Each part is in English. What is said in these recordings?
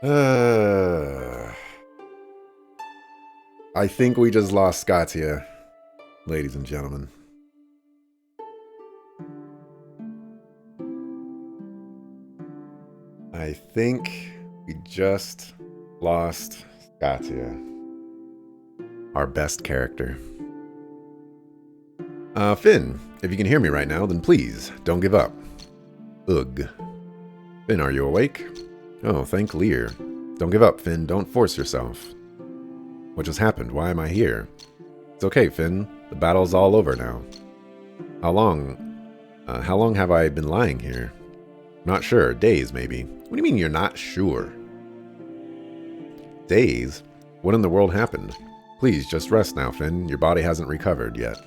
Uh, I think we just lost Scotia, ladies and gentlemen. I think we just lost Scotia, our best character. Finn, if you can hear me right now, then please, don't give up. Ugh. Finn, are you awake? Oh, thank Lear. Don't give up, Finn. Don't force yourself. What just happened? Why am I here? It's okay, Finn. The battle's all over now. How long have I been lying here? Not sure. Days, maybe. What do you mean you're not sure? Days? What in the world happened? Please, just rest now, Finn. Your body hasn't recovered yet.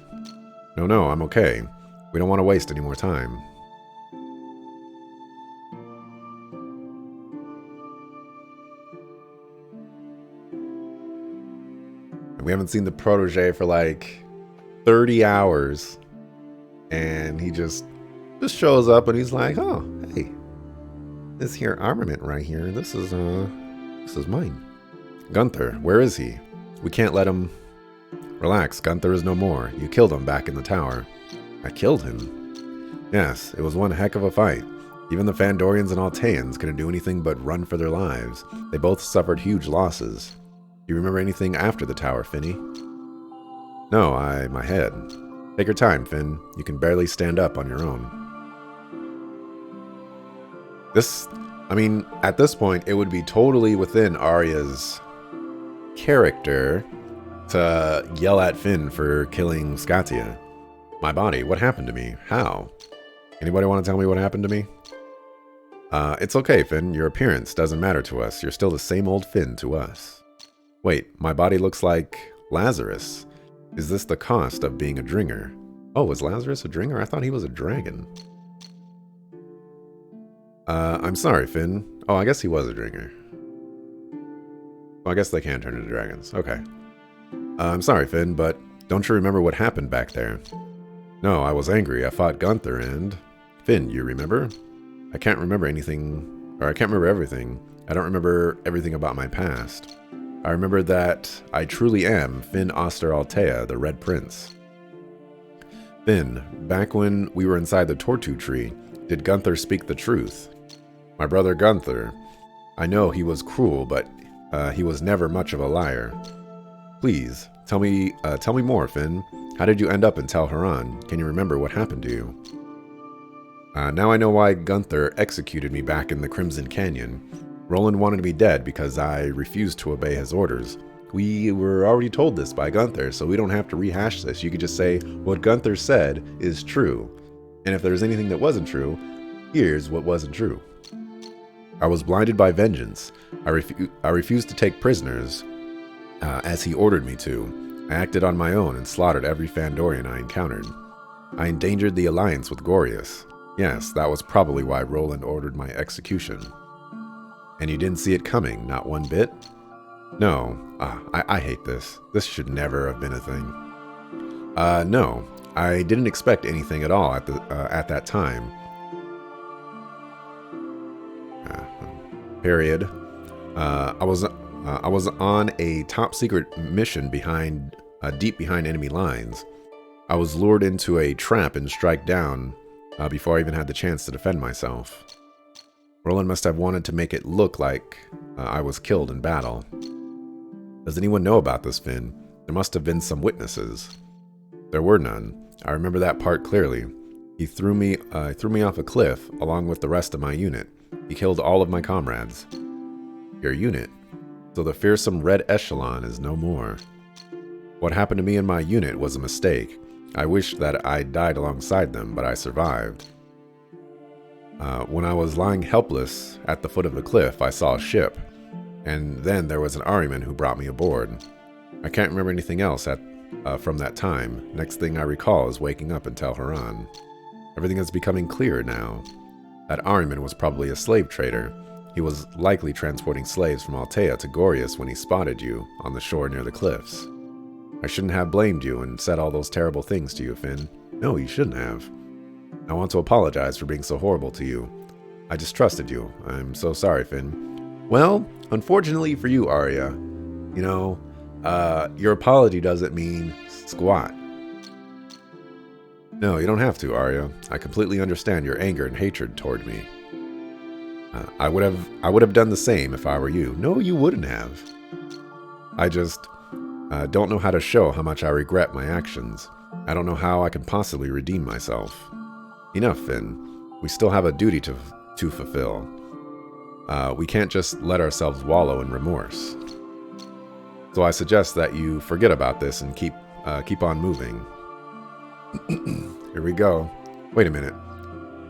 No, I'm okay. We don't want to waste any more time. We haven't seen the protege for like 30 hours. And he just shows up and he's like, oh, hey, this here armament right here, this is mine. Gunther, where is he? We can't let him. Relax, Gunther is no more. You killed him back in the tower. I killed him? Yes, it was one heck of a fight. Even the Fandorians and Alteans couldn't do anything but run for their lives. They both suffered huge losses. Do you remember anything after the tower, Finny? No, my head. Take your time, Finn. You can barely stand up on your own. At this point, it would be totally within Arya's character to yell at Finn for killing Scotia. My body, what happened to me? How? Anybody want to tell me what happened to me? It's okay, Finn. Your appearance doesn't matter to us. You're still the same old Finn to us. Wait, my body looks like Lazarus. Is this the cost of being a dringer? Oh, was Lazarus a dringer? I thought he was a dragon. I'm sorry, Finn. Oh, I guess he was a dringer. Well, I guess they can turn into dragons. Okay. I'm sorry, Finn, but don't you remember what happened back there? No, I was angry. I fought Gunther and... Finn, you remember? I can't remember anything... Or I can't remember everything. I don't remember everything about my past. I remember that I truly am Finn Oster Altea, the Red Prince. Finn, back when we were inside the Tortu tree, did Gunther speak the truth? My brother Gunther. I know he was cruel, but he was never much of a liar. Please, tell me more, Finn. How did you end up in Tel Haran? Can you remember what happened to you? Now I know why Gunther executed me back in the Crimson Canyon. Roland wanted me dead because I refused to obey his orders. We were already told this by Gunther, so we don't have to rehash this. You could just say, what Gunther said is true. And if there's anything that wasn't true, here's what wasn't true. I was blinded by vengeance. I refused to take prisoners, as he ordered me to. I acted on my own and slaughtered every Fandorian I encountered. I endangered the alliance with Gorius. Yes, that was probably why Roland ordered my execution. And you didn't see it coming, not one bit? No. I hate this. This should never have been a thing. No. I didn't expect anything at all at that time. Period. I was on a top secret mission deep behind enemy lines. I was lured into a trap and struck down before I even had the chance to defend myself. Roland must have wanted to make it look like I was killed in battle. Does anyone know about this, Finn? There must have been some witnesses. There were none. I remember that part clearly. He threw me off a cliff along with the rest of my unit. He killed all of my comrades. Your unit? So the fearsome Red Echelon is no more. What happened to me and my unit was a mistake. I wish that I died alongside them, but I survived. When I was lying helpless at the foot of the cliff, I saw a ship, and then there was an Ahriman who brought me aboard. I can't remember anything else from that time. Next thing I recall is waking up in Tel Haran. Everything is becoming clearer now. That Ahriman was probably a slave trader. He was likely transporting slaves from Altea to Gorius when he spotted you on the shore near the cliffs. I shouldn't have blamed you and said all those terrible things to you, Finn. No, you shouldn't have. I want to apologize for being so horrible to you. I distrusted you. I'm so sorry, Finn. Well, Unfortunately for you, Arya, your apology doesn't mean squat. No, you don't have to, Arya. I completely understand your anger and hatred toward me. I would have done the same if I were you. No, you wouldn't have. I just don't know how to show how much I regret my actions. I don't know how I can possibly redeem myself. Enough, Finn. We still have a duty to fulfill. We can't just let ourselves wallow in remorse. So I suggest that you forget about this and keep on moving. Here we go. Wait a minute.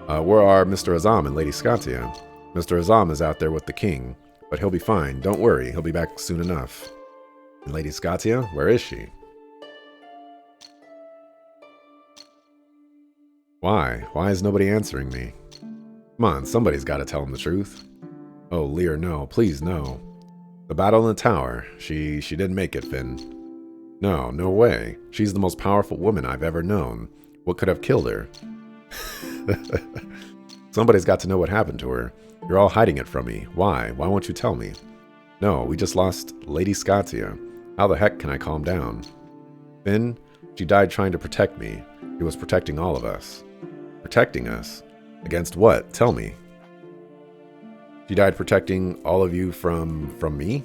Where are Mr. Azam and Lady Scatia? Mr. Azam is out there with the king, but he'll be fine. Don't worry, he'll be back soon enough. And Lady Scatia, where is she? Why? Why is nobody answering me? Come on, somebody's got to tell him the truth. Oh, Lear, no. Please, no. The battle in the tower. She didn't make it, Finn. No, no way. She's the most powerful woman I've ever known. What could have killed her? Somebody's got to know what happened to her. You're all hiding it from me. Why? Why won't you tell me? No, we just lost Lady Scatia. How the heck can I calm down? Finn, she died trying to protect me. She was protecting all of us. Protecting us? Against what? Tell me. She died protecting all of you from me?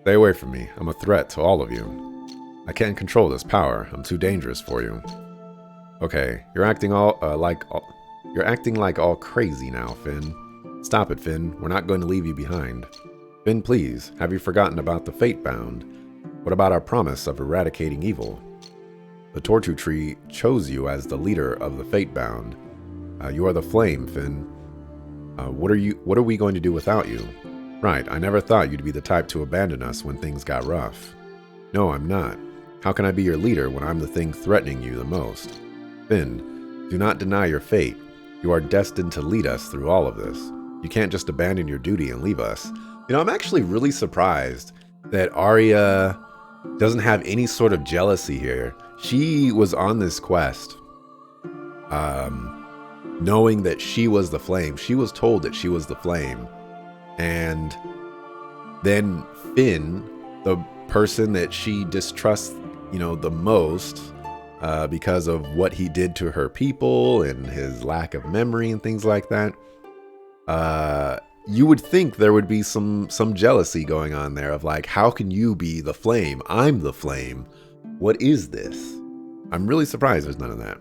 Stay away from me. I'm a threat to all of you. I can't control this power. I'm too dangerous for you. Okay, you're acting like all crazy now, Finn. Stop it, Finn. We're not going to leave you behind. Finn, please, have you forgotten about the fate bound? What about our promise of eradicating evil? The Tortu Tree chose you as the leader of the fate bound. You are the flame, Finn. What are we going to do without you? Right, I never thought you'd be the type to abandon us when things got rough. No, I'm not. How can I be your leader when I'm the thing threatening you the most? Finn, do not deny your fate. You are destined to lead us through all of this. You can't just abandon your duty and leave us. I'm actually really surprised that Arya doesn't have any sort of jealousy here. She was on this quest, knowing that she was the flame. She was told that she was the flame. And then Finn, the person that she distrusts, the most, because of what he did to her people and his lack of memory and things like that, you would think there would be some jealousy going on there of like, how can you be the flame? I'm the flame. What is this? I'm really surprised there's none of that.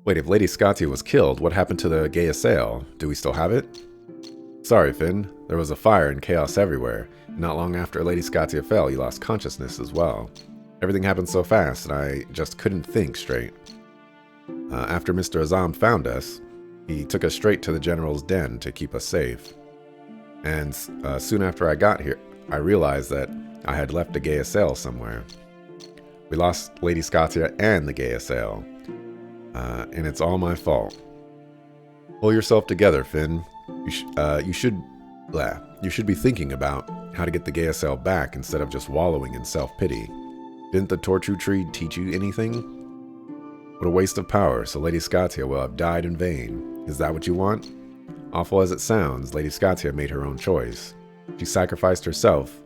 Wait, if Lady Scatia was killed, what happened to the Gaia Sail? Do we still have it? Sorry, Finn. There was a fire and chaos everywhere. Not long after Lady Scatia fell, you lost consciousness as well. Everything happened so fast, and I just couldn't think straight. After Mr. Azam found us, he took us straight to the General's den to keep us safe. And soon after I got here, I realized that I had left the Gaia Sail somewhere. We lost Lady Scatia and the Gaia Sail. And it's all my fault. Pull yourself together, Finn. You should be thinking about how to get the Gaia Sail back instead of just wallowing in self-pity. Didn't the Tortu Tree teach you anything? What a waste of power, so Lady Scatia will have died in vain. Is that what you want? Awful as it sounds, Lady Scatia made her own choice. She sacrificed herself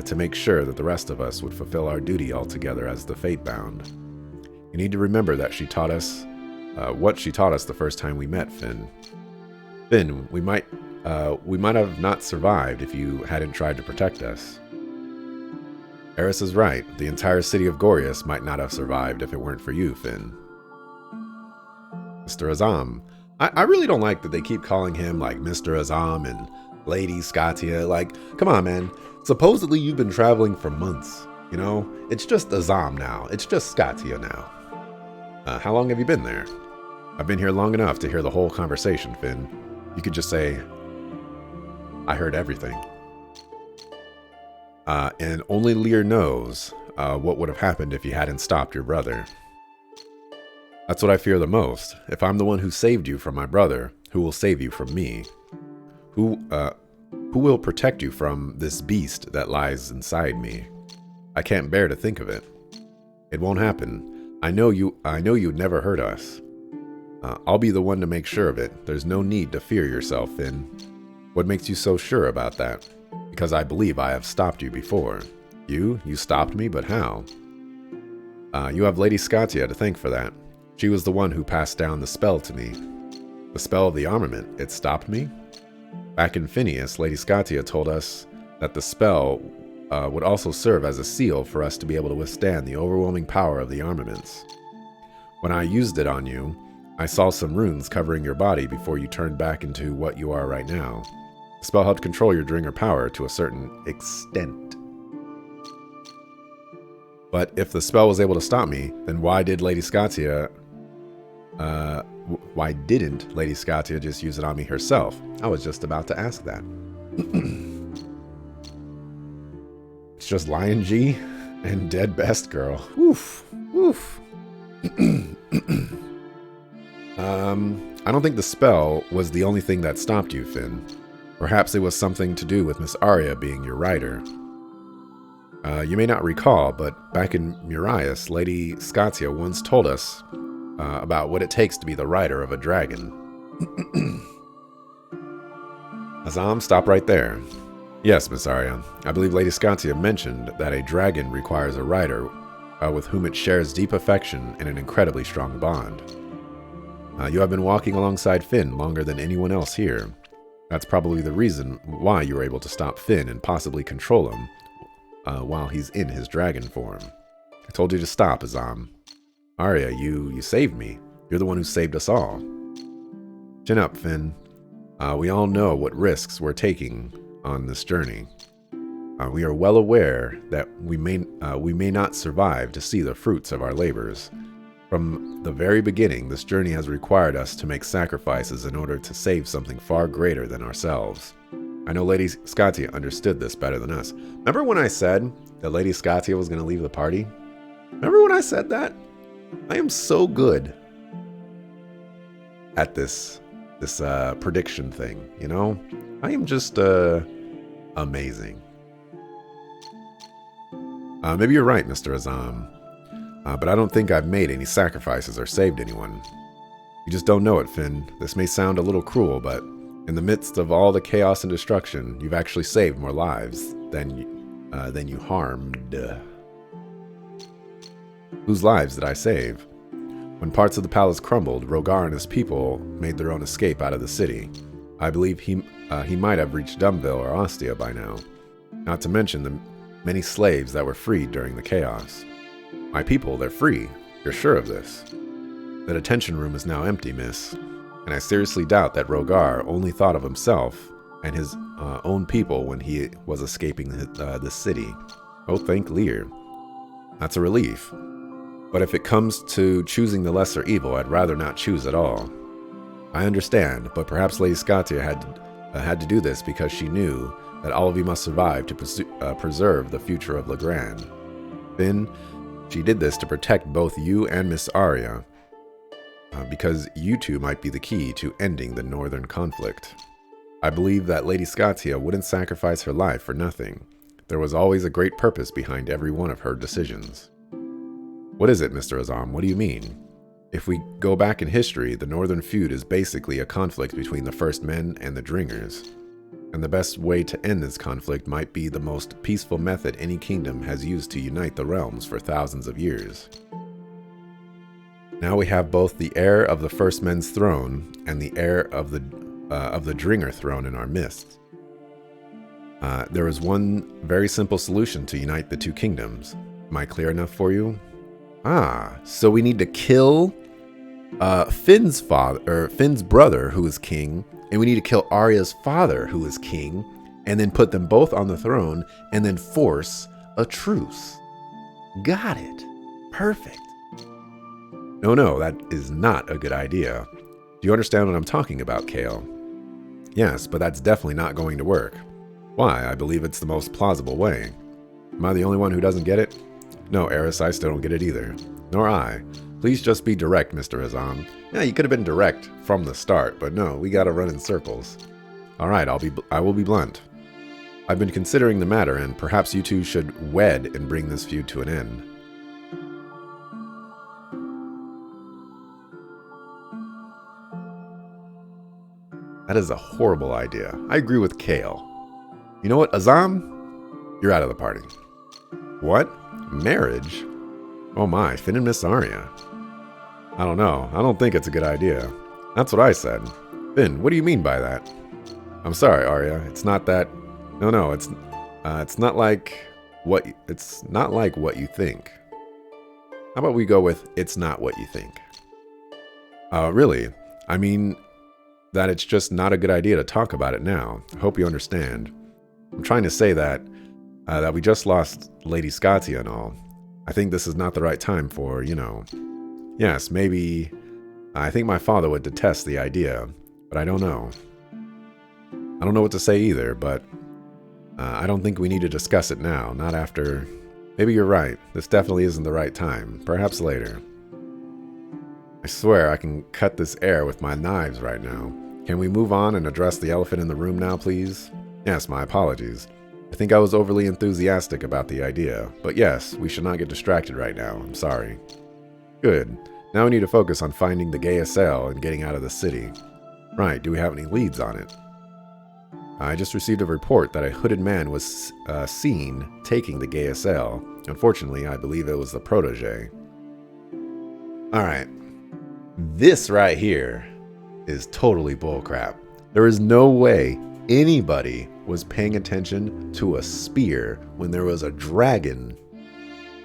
to make sure that the rest of us would fulfill our duty altogether as the fate-bound. You need to remember that she taught us what she taught us the first time we met, Finn. Finn, we might have not survived if you hadn't tried to protect us. Eris is right. The entire city of Gorius might not have survived if it weren't for you, Finn. Mr. Azam. I really don't like that they keep calling him like Mr. Azam and Lady Scatia. Like, come on, man. Supposedly you've been traveling for months. It's just Azam now. It's just Scatia now. How long have you been there? I've been here long enough to hear the whole conversation, Finn. You could just say, I heard everything. And only Lear knows what would have happened if you hadn't stopped your brother. That's what I fear the most. If I'm the one who saved you from my brother, who will save you from me? Who will protect you from this beast that lies inside me? I can't bear to think of it. It won't happen. I know you'd never hurt us. I'll be the one to make sure of it. There's no need to fear yourself, Finn. What makes you so sure about that? Because I believe I have stopped you before. You stopped me, but how? You have Lady Scotia to thank for that. She was the one who passed down the spell to me. The spell of the armament, it stopped me? Back in Phineas, Lady Scotia told us that the spell would also serve as a seal for us to be able to withstand the overwhelming power of the armaments. When I used it on you, I saw some runes covering your body before you turned back into what you are right now. The spell helped control your Dringer power to a certain extent. But if the spell was able to stop me, then why didn't Lady Scotia just use it on me herself? I was just about to ask that. It's just Lion G and Dead Best Girl. Oof. Oof. I don't think the spell was the only thing that stopped you, Finn. Perhaps it was something to do with Miss Arya being your rider. You may not recall, but back in Murias, Lady Scotia once told us about what it takes to be the rider of a dragon. Azam, stop right there. Yes, Miss Arya. I believe Lady Scotia mentioned that a dragon requires a rider with whom it shares deep affection and an incredibly strong bond. You have been walking alongside Finn longer than anyone else here. That's probably the reason why you were able to stop Finn and possibly control him while he's in his dragon form. I told you to stop, Azam. Arya, you saved me. You're the one who saved us all. Chin up, Finn. We all know what risks we're taking on this journey. We are well aware that we may not survive to see the fruits of our labors. From the very beginning, this journey has required us to make sacrifices in order to save something far greater than ourselves. I know Lady Scotia understood this better than us. Remember when I said that Lady Scotia was going to leave the party? Remember when I said that? I am so good at this prediction thing, you know? I am just amazing. Maybe you're right, Mr. Azam. But I don't think I've made any sacrifices or saved anyone. You just don't know it, Finn. This may sound a little cruel, but in the midst of all the chaos and destruction, you've actually saved more lives than you harmed. Whose lives did I save? When parts of the palace crumbled, Rogar and his people made their own escape out of the city. I believe he might have reached Dumville or Ostia by now. Not to mention the many slaves that were freed during the chaos. My people, they're free. You're sure of this? The detention room is now empty, miss. And I seriously doubt that Rogar only thought of himself and his own people when he was escaping the city. Oh, thank Lear. That's a relief. But if it comes to choosing the lesser evil, I'd rather not choose at all. I understand, but perhaps Lady Scotia had to do this because she knew that all of you must survive to preserve the future of Legrand. Finn, she did this to protect both you and Miss Arya, because you two might be the key to ending the northern conflict. I believe that Lady Scotia wouldn't sacrifice her life for nothing. There was always a great purpose behind every one of her decisions. What is it, Mr. Azam? What do you mean? If we go back in history, the northern feud is basically a conflict between the First Men and the Dringers. And the best way to end this conflict might be the most peaceful method any kingdom has used to unite the realms for thousands of years. Now we have both the heir of the First Men's throne and the heir of the Dringer throne in our midst. There is one very simple solution to unite the two kingdoms. Am I clear enough for you? So we need to kill Finn's brother, who is king, and we need to kill Arya's father, who is king, and then put them both on the throne, and then force a truce. Got it. Perfect. No, that is not a good idea. Do you understand what I'm talking about, Kale? Yes, but that's definitely not going to work. Why? I believe it's the most plausible way. Am I the only one who doesn't get it? No, Eris, I still don't get it either. Nor I. Please just be direct, Mr. Azam. Yeah, you could have been direct from the start, but no, we gotta run in circles. Alright, I will be blunt. I've been considering the matter, and perhaps you two should wed and bring this feud to an end. That is a horrible idea. I agree with Kale. You know what, Azam? You're out of the party. What? Marriage? Oh my, Finn and Miss Arya. I don't know. I don't think it's a good idea. That's what I said. Finn, what do you mean by that? I'm sorry, Arya. It's not that... No, it's not like what... It's not like what you think. How about we go with, it's not what you think? Really? I mean, that it's just not a good idea to talk about it now. I hope you understand. I'm trying to say that we just lost Lady Scotia and all. I think this is not the right time for, you know... Yes, maybe... I think my father would detest the idea, but I don't know. I don't know what to say either, but... I don't think we need to discuss it now, not after... Maybe you're right. This definitely isn't the right time. Perhaps later. I swear I can cut this air with my knives right now. Can we move on and address the elephant in the room now, please? Yes, my apologies. I think I was overly enthusiastic about the idea, but yes, we should not get distracted right now. I'm sorry. Good. Now we need to focus on finding the GSL and getting out of the city. Right, do we have any leads on it? I just received a report that a hooded man was seen taking the GSL. Unfortunately, I believe it was the protege. Alright. This right here is totally bullcrap. There is no way anybody was paying attention to a spear when there was a dragon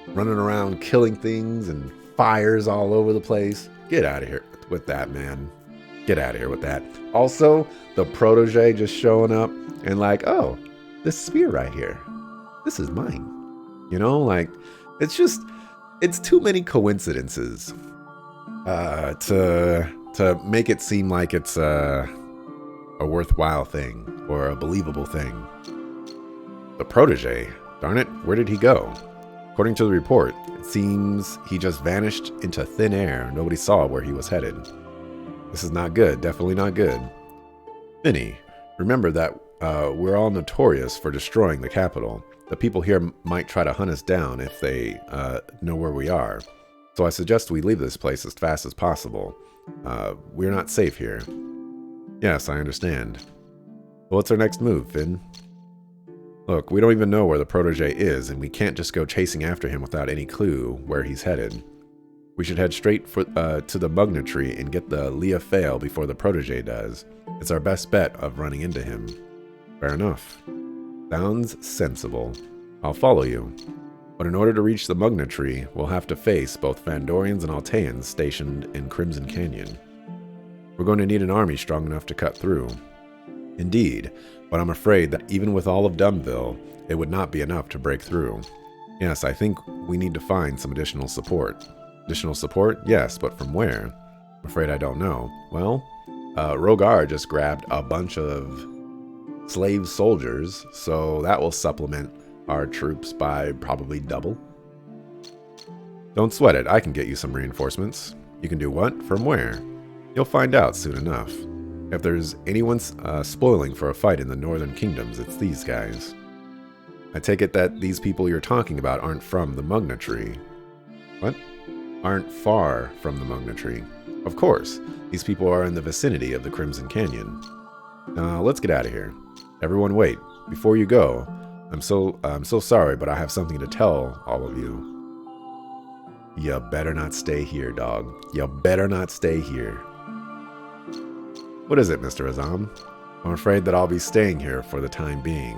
running around killing things and fires all over the place. Get out of here with that, man. Get out of here with that. Also, the protege just showing up and like, oh, this spear right here, this is mine. You know, like, it's too many coincidences to make it seem like it's a worthwhile thing or a believable thing. The protege, darn it, where did he go? According to the report, it seems he just vanished into thin air. Nobody saw where he was headed. This is not good, definitely not good. Minnie, remember that we're all notorious for destroying the capital. The people here might try to hunt us down if they know where we are. So I suggest we leave this place as fast as possible. We're not safe here. Yes, I understand. Well, what's our next move, Finn? Look, we don't even know where the protege is, and we can't just go chasing after him without any clue where he's headed. We should head straight to the Mugna tree and get the Leah Fail before the protege does. It's our best bet of running into him. Fair enough. Sounds sensible. I'll follow you. But in order to reach the Mugna tree, we'll have to face both Fandorians and Alteans stationed in Crimson Canyon. We're going to need an army strong enough to cut through. Indeed, but I'm afraid that even with all of Dumbville, it would not be enough to break through. Yes, I think we need to find some additional support. Additional support? Yes, but from where? I'm afraid I don't know. Well, Rogar just grabbed a bunch of slave soldiers, so that will supplement our troops by probably double. Don't sweat it, I can get you some reinforcements. You can do what? From where? You'll find out soon enough. If there's anyone spoiling for a fight in the Northern Kingdoms, it's these guys. I take it that these people you're talking about aren't from the Mugna tree. What? Aren't far from the Mugna tree. Of course, these people are in the vicinity of the Crimson Canyon. Now, let's get out of here. Everyone wait. Before you go, I'm so sorry, but I have something to tell all of you. You better not stay here, dog. You better not stay here. What is it, Mr. Azam? I'm afraid that I'll be staying here for the time being.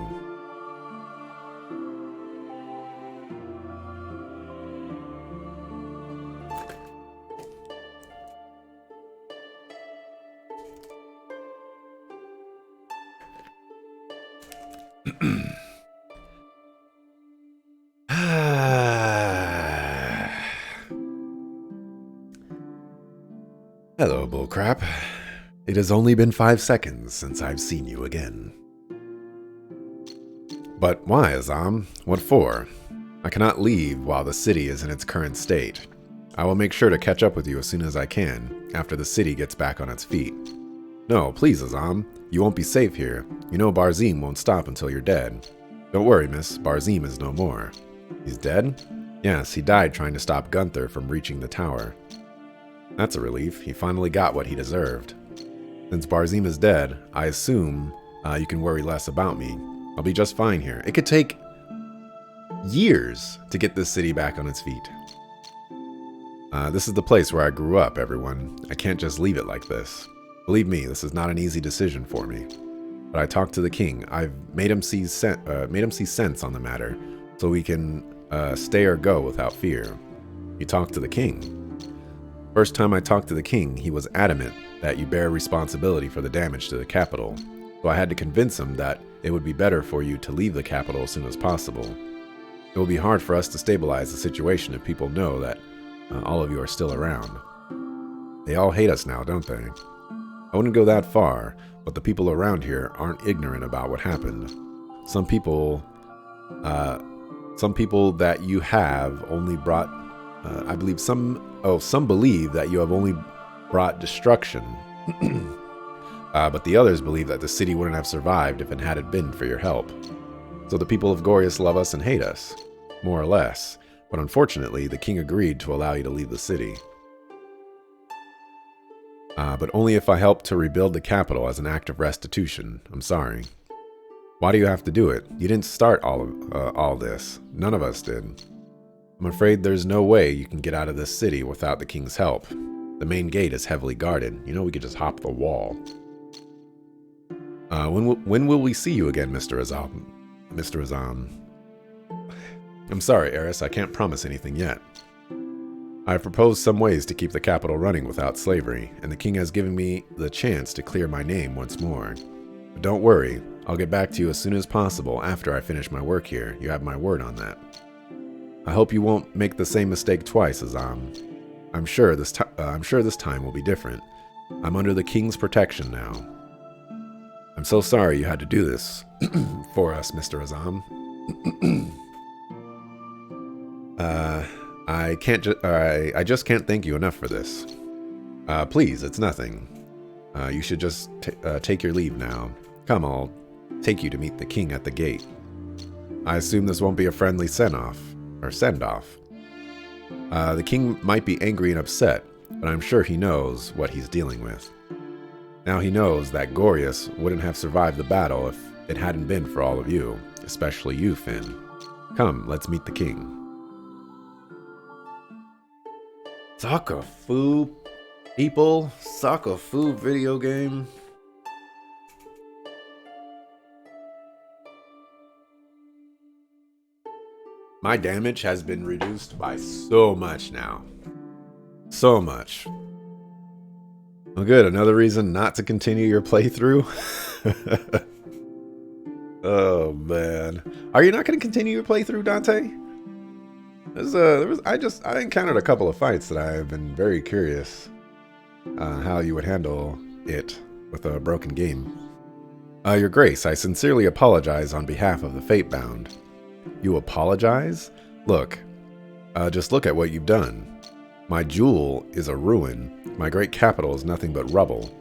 Hello, bullcrap. It has only been 5 seconds since I've seen you again. But why, Azam? What for? I cannot leave while the city is in its current state. I will make sure to catch up with you as soon as I can, after the city gets back on its feet. No, please, Azam. You won't be safe here. You know Barzim won't stop until you're dead. Don't worry, miss. Barzim is no more. He's dead? Yes, he died trying to stop Gunther from reaching the tower. That's a relief. He finally got what he deserved. Since Barzim is dead, I assume you can worry less about me. I'll be just fine here. It could take years to get this city back on its feet. This is the place where I grew up, everyone. I can't just leave it like this. Believe me, this is not an easy decision for me. But I talked to the king. I've made him see sense on the matter, so we can stay or go without fear. You talked to the king. First time I talked to the king, he was adamant that you bear responsibility for the damage to the capital. So I had to convince him that it would be better for you to leave the capital as soon as possible. It will be hard for us to stabilize the situation if people know that all of you are still around. They all hate us now, don't they? I wouldn't go that far, but the people around here aren't ignorant about what happened. Some people that you have only brought, some believe that you have only brought destruction. But the others believe that the city wouldn't have survived if it hadn't been for your help. So the people of Gorius love us and hate us, more or less. But unfortunately, the king agreed to allow you to leave the city. But only if I help to rebuild the capital as an act of restitution. I'm sorry. Why do you have to do it? You didn't start all this. None of us did. I'm afraid there's no way you can get out of this city without the king's help. The main gate is heavily guarded. You know we could just hop the wall. When will we see you again, Mr. Azam? Mr. Azam. I'm sorry, Eris, I can't promise anything yet. I have proposed some ways to keep the capital running without slavery, and the king has given me the chance to clear my name once more. But don't worry, I'll get back to you as soon as possible after I finish my work here. You have my word on that. I hope you won't make the same mistake twice, Azam. I'm sure this time will be different. I'm under the king's protection now. I'm so sorry you had to do this for us, Mr. Azam. I just can't thank you enough for this. Please, it's nothing. You should just take your leave now. Come, I'll take you to meet the king at the gate. I assume this won't be a friendly send-off. The king might be angry and upset, but I'm sure he knows what he's dealing with. Now he knows that Gorius wouldn't have survived the battle if it hadn't been for all of you, especially you, Finn. Come, let's meet the king. Soccer Fu, people. Soccer Fu video game. My damage has been reduced by so much now. So much. Well, good. Another reason not to continue your playthrough. Oh man, are you not going to continue your playthrough, Dante? I encountered a couple of fights that I've been very curious how you would handle it with a broken game. Your Grace, I sincerely apologize on behalf of the Fatebound. You apologize? Look, just look at what you've done. My jewel is a ruin. My great capital is nothing but rubble.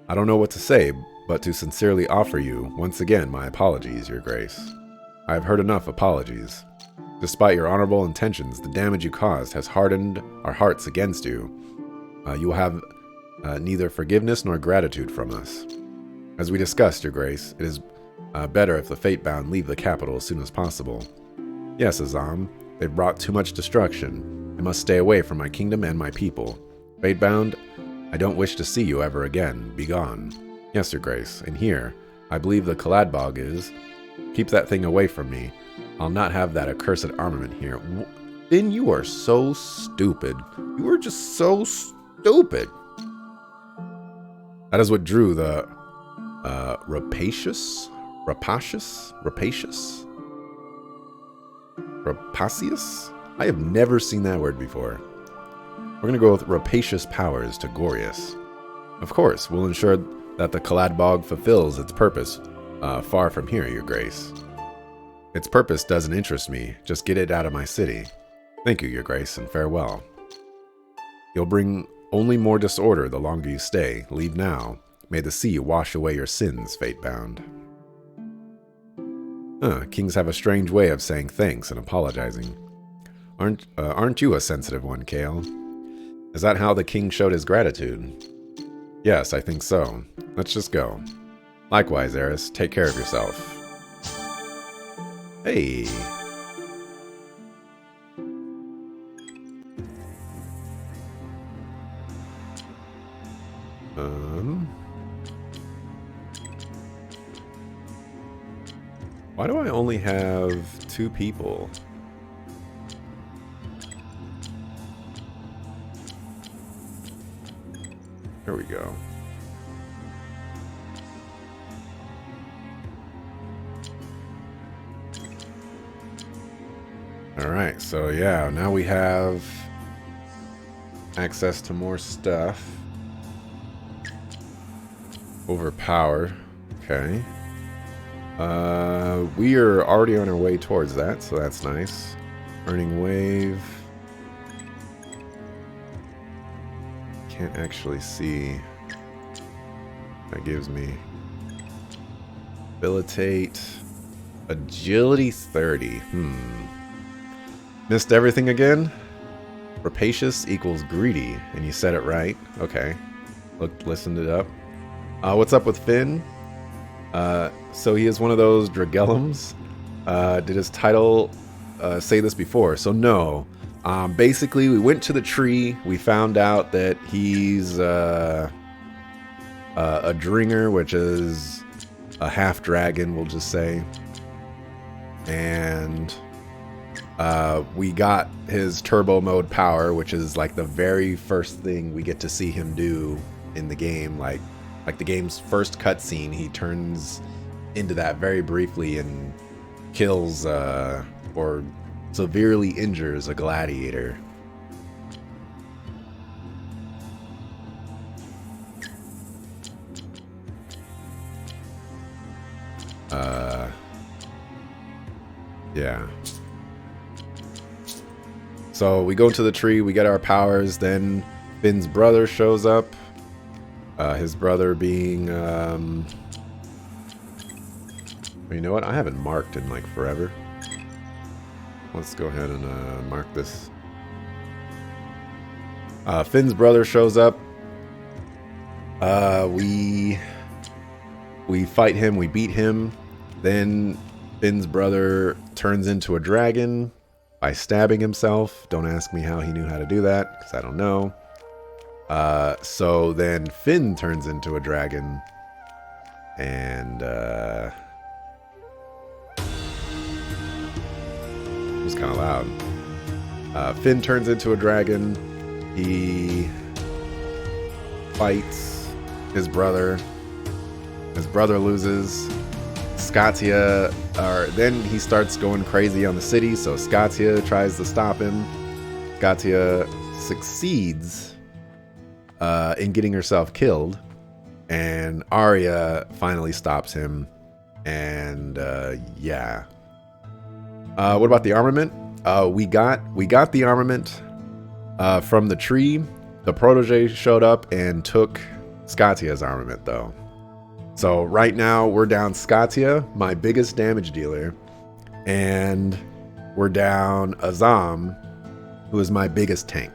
I don't know what to say, but to sincerely offer you, once again, my apologies, Your Grace. I have heard enough apologies. Despite your honorable intentions, the damage you caused has hardened our hearts against you. You will have neither forgiveness nor gratitude from us. As we discussed, Your Grace, it is better if the Fatebound leave the capital as soon as possible. Yes, Azam, they've brought too much destruction. I must stay away from my kingdom and my people. Fatebound, I don't wish to see you ever again. Be gone. Yes, Your Grace, and here, I believe the Kaladbog is. Keep that thing away from me. I'll not have that accursed armament here. Finn, you are so stupid. You are just so stupid. That is what drew the rapacious? I have never seen that word before. We're going to go with rapacious powers to Gorius. Of course, we'll ensure that the Kaladbog fulfills its purpose far from here, Your Grace. Its purpose doesn't interest me. Just get it out of my city. Thank you, Your Grace, and farewell. You'll bring only more disorder the longer you stay. Leave now. May the sea wash away your sins, Fatebound. Kings have a strange way of saying thanks and apologizing. Aren't you a sensitive one, Kale? Is that how the king showed his gratitude? Yes, I think so. Let's just go. Likewise, Eris. Take care of yourself. Hey. Why do I only have 2 people? There we go. Alright, so yeah, now we have access to more stuff. Overpower. Okay. We are already on our way towards that, so that's nice. Burning Wave. Can't actually see. That gives me Abilitate. Agility 30. Missed everything again? Rapacious equals greedy, and you said it right. Okay. Listened it up. What's up with Finn? So he is one of those Dragellums. Did his title say this before? So no. Basically, we went to the tree. We found out that he's a Dringer, which is a half dragon, we'll just say. And we got his turbo mode power, which is like the very first thing we get to see him do in the game. Like the game's first cutscene, he turns into that very briefly and kills or severely injures a gladiator. Yeah. So we go to the tree, we get our powers, then Finn's brother shows up. His brother being, you know what? I haven't marked in like forever. Let's go ahead and mark this. Finn's brother shows up. We fight him, we beat him. Then Finn's brother turns into a dragon by stabbing himself. Don't ask me how he knew how to do that, because I don't know. So then Finn turns into a dragon. And, it was kind of loud. Finn turns into a dragon. He fights his brother. His brother loses. Scotia, then he starts going crazy on the city, so Scotia tries to stop him. Scotia succeeds in getting herself killed, and Arya finally stops him. And yeah. What about the armament? We got the armament from the tree. The protege showed up and took Scotia's armament, though. So right now we're down Scotia, my biggest damage dealer, and we're down Azam, who is my biggest tank.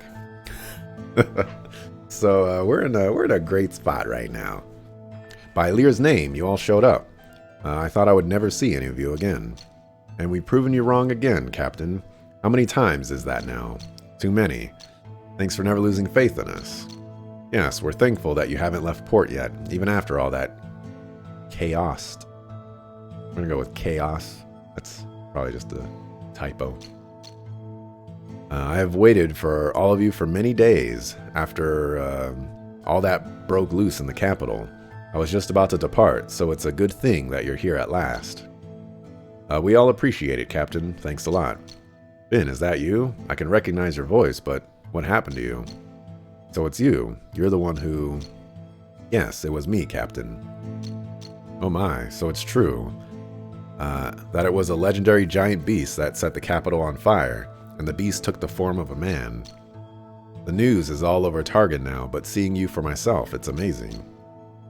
So we're in a great spot right now. By Lear's name, you all showed up. I thought I would never see any of you again. And we've proven you wrong again, Captain. How many times is that now? Too many. Thanks for never losing faith in us. Yes, we're thankful that you haven't left port yet, even after all that chaos. I'm gonna go with chaos. That's probably just a typo. I have waited for all of you for many days after all that broke loose in the capital. I was just about to depart, so it's a good thing that you're here at last. We all appreciate it, Captain. Thanks a lot. Finn, is that you? I can recognize your voice, but what happened to you? So it's you. You're the one who... Yes, it was me, Captain. Oh my, so it's true. That it was a legendary giant beast that set the capital on fire, and the beast took the form of a man. The news is all over Targan now, but seeing you for myself, it's amazing.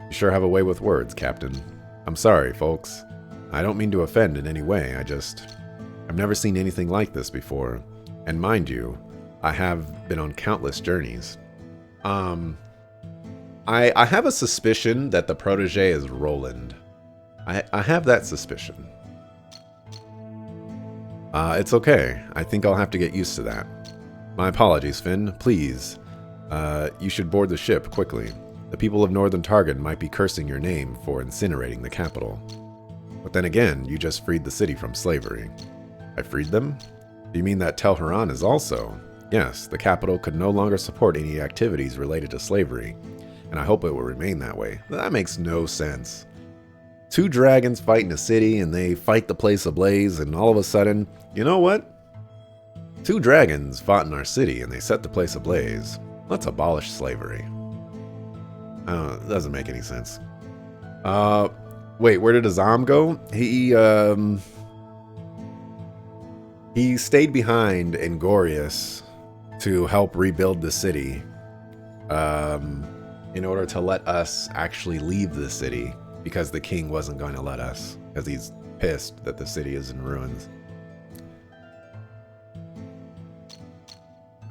You sure have a way with words, Captain. I'm sorry, folks. I don't mean to offend in any way, I've never seen anything like this before. And mind you, I have been on countless journeys. I have a suspicion that the protege is Roland. I have that suspicion. It's okay. I think I'll have to get used to that. My apologies, Finn. Please. You should board the ship quickly. The people of Northern Targon might be cursing your name for incinerating the capital. But then again, you just freed the city from slavery. I freed them? Do you mean that Tel'Haran is also? Yes, the capital could no longer support any activities related to slavery, and I hope it will remain that way. That makes no sense. 2 dragons fight in a city, and they fight the place ablaze, and all of a sudden, you know what? 2 dragons fought in our city, and they set the place ablaze. Let's abolish slavery. It doesn't make any sense. Wait, where did Azam go? He stayed behind in Gorius to help rebuild the city, in order to let us actually leave the city, because the king wasn't going to let us, because he's pissed that the city is in ruins.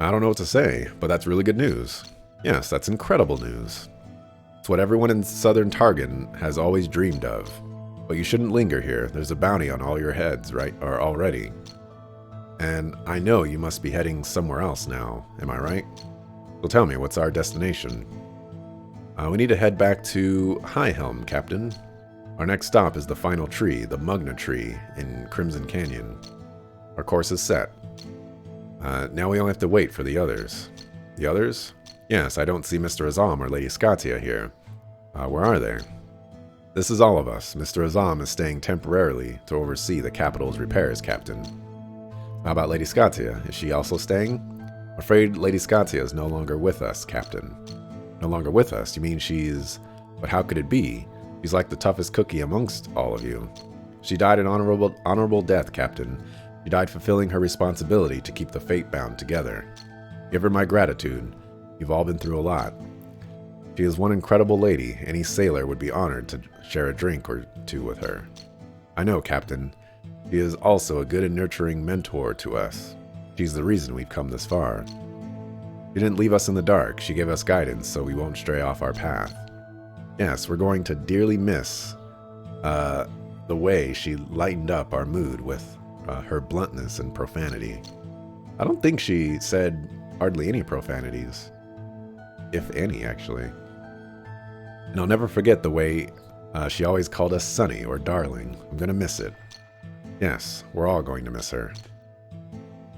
I don't know what to say, but that's really good news. Yes, that's incredible news. It's what everyone in Southern Targon has always dreamed of. But you shouldn't linger here. There's a bounty on all your heads, right? Or already. And I know you must be heading somewhere else now. Am I right? So tell me, what's our destination? We need to head back to Highhelm, Captain. Our next stop is the final tree, the Mugna tree in Crimson Canyon. Our course is set. Now we only have to wait for the others. The others? Yes, I don't see Mr. Azam or Lady Scotia here. Where are they? This is all of us. Mr. Azam is staying temporarily to oversee the capital's repairs, Captain. How about Lady Scotia? Is she also staying? I'm afraid Lady Scotia is no longer with us, Captain. No longer with us? You mean she's... But how could it be? She's like the toughest cookie amongst all of you. She died an honorable death, Captain. She died fulfilling her responsibility to keep the fate bound together. Give her my gratitude. You've all been through a lot. She is one incredible lady. Any sailor would be honored to share a drink or two with her. I know, Captain. She is also a good and nurturing mentor to us. She's the reason we've come this far. She didn't leave us in the dark. She gave us guidance so we won't stray off our path. Yes, we're going to dearly miss the way she lightened up our mood with her bluntness and profanity. I don't think she said hardly any profanities. If any, actually. And I'll never forget the way she always called us Sonny or Darling. I'm going to miss it. Yes, we're all going to miss her.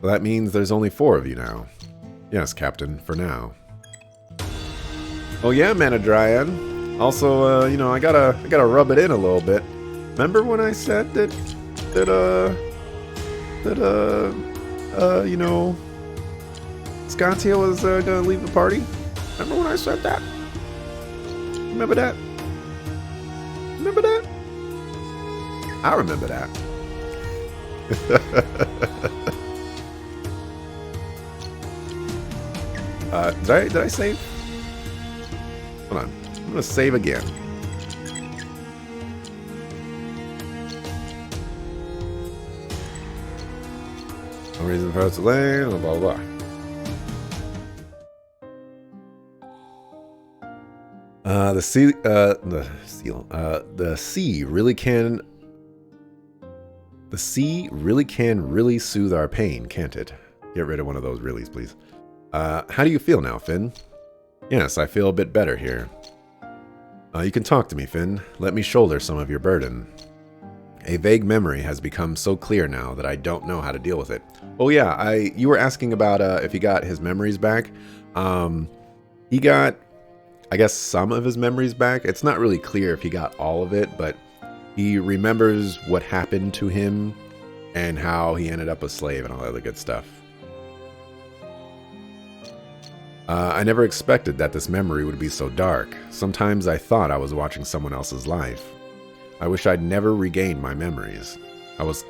So that means there's only 4 of you now. Yes, Captain, for now. Oh yeah, Manadryan. Also, you know, I gotta rub it in a little bit. Remember when I said that you know, Scotia was gonna leave the party? Remember when I said that? Remember that? Remember that? I remember that. Did I save? Hold on. I'm gonna save again. No reason for us to land, blah blah blah. The sea really can really soothe our pain, can't it? Get rid of one of those reallys, please. How do you feel now, Finn? Yes, I feel a bit better here. You can talk to me, Finn. Let me shoulder some of your burden. A vague memory has become so clear now that I don't know how to deal with it. Oh yeah, you were asking about if he got his memories back. He got, I guess, some of his memories back. It's not really clear if he got all of it, but he remembers what happened to him and how he ended up a slave and all that other good stuff. I never expected that this memory would be so dark. Sometimes I thought I was watching someone else's life. I wish I'd never regained my memories. I was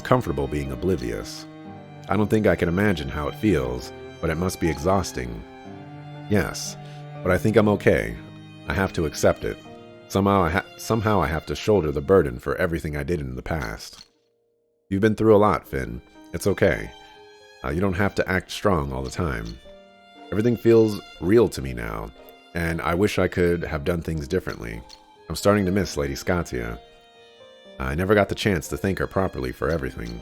comfortable being oblivious. I don't think I can imagine how it feels, but it must be exhausting. Yes, but I think I'm okay. I have to accept it. Somehow I have to shoulder the burden for everything I did in the past. You've been through a lot, Finn. It's okay. You don't have to act strong all the time. Everything feels real to me now, and I wish I could have done things differently. I'm starting to miss Lady Scotia. I never got the chance to thank her properly for everything.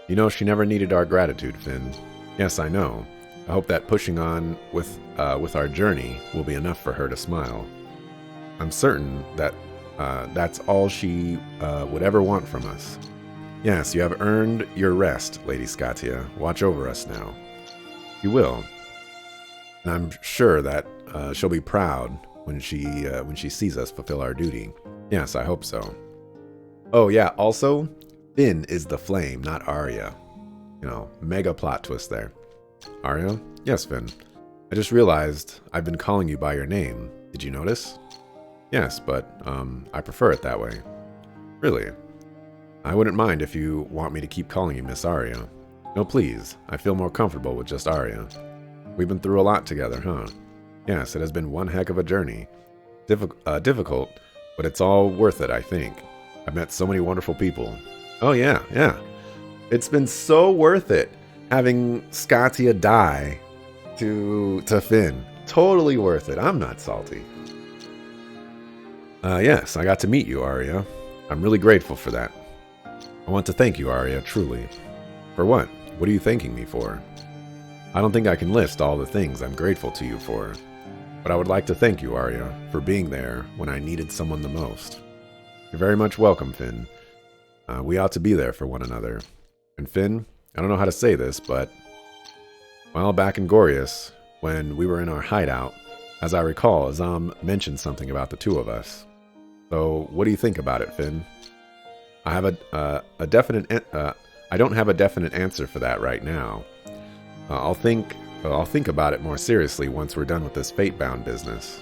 You know, she never needed our gratitude, Finn. Yes, I know. I hope that pushing on with our journey will be enough for her to smile. I'm certain that that's all she would ever want from us. Yes, you have earned your rest, Lady Scotia. Watch over us now. You will. And I'm sure that she'll be proud when she sees us fulfill our duty. Yes, I hope so. Oh yeah, also, Finn is the flame, not Arya. You know, mega plot twist there. Arya? Yes, Finn. I just realized I've been calling you by your name. Did you notice? Yes, but I prefer it that way. Really? I wouldn't mind if you want me to keep calling you Miss Arya. No, please. I feel more comfortable with just Arya. We've been through a lot together, huh? Yes, it has been one heck of a journey. Difficult, but it's all worth it, I think. I've met so many wonderful people. Oh yeah. It's been so worth it having Scotia die to Finn. Totally worth it. I'm not salty. Yes, I got to meet you, Arya. I'm really grateful for that. I want to thank you, Arya, truly. For what? What are you thanking me for? I don't think I can list all the things I'm grateful to you for. But I would like to thank you, Arya, for being there when I needed someone the most. You're very much welcome, Finn. We ought to be there for one another. And Finn, I don't know how to say this, but... Well, back in Gorius, when we were in our hideout, as I recall, Azam mentioned something about the two of us. So, what do you think about it, Finn? I have a definite... I don't have a definite answer for that right now. I'll think about it more seriously once we're done with this fate-bound business.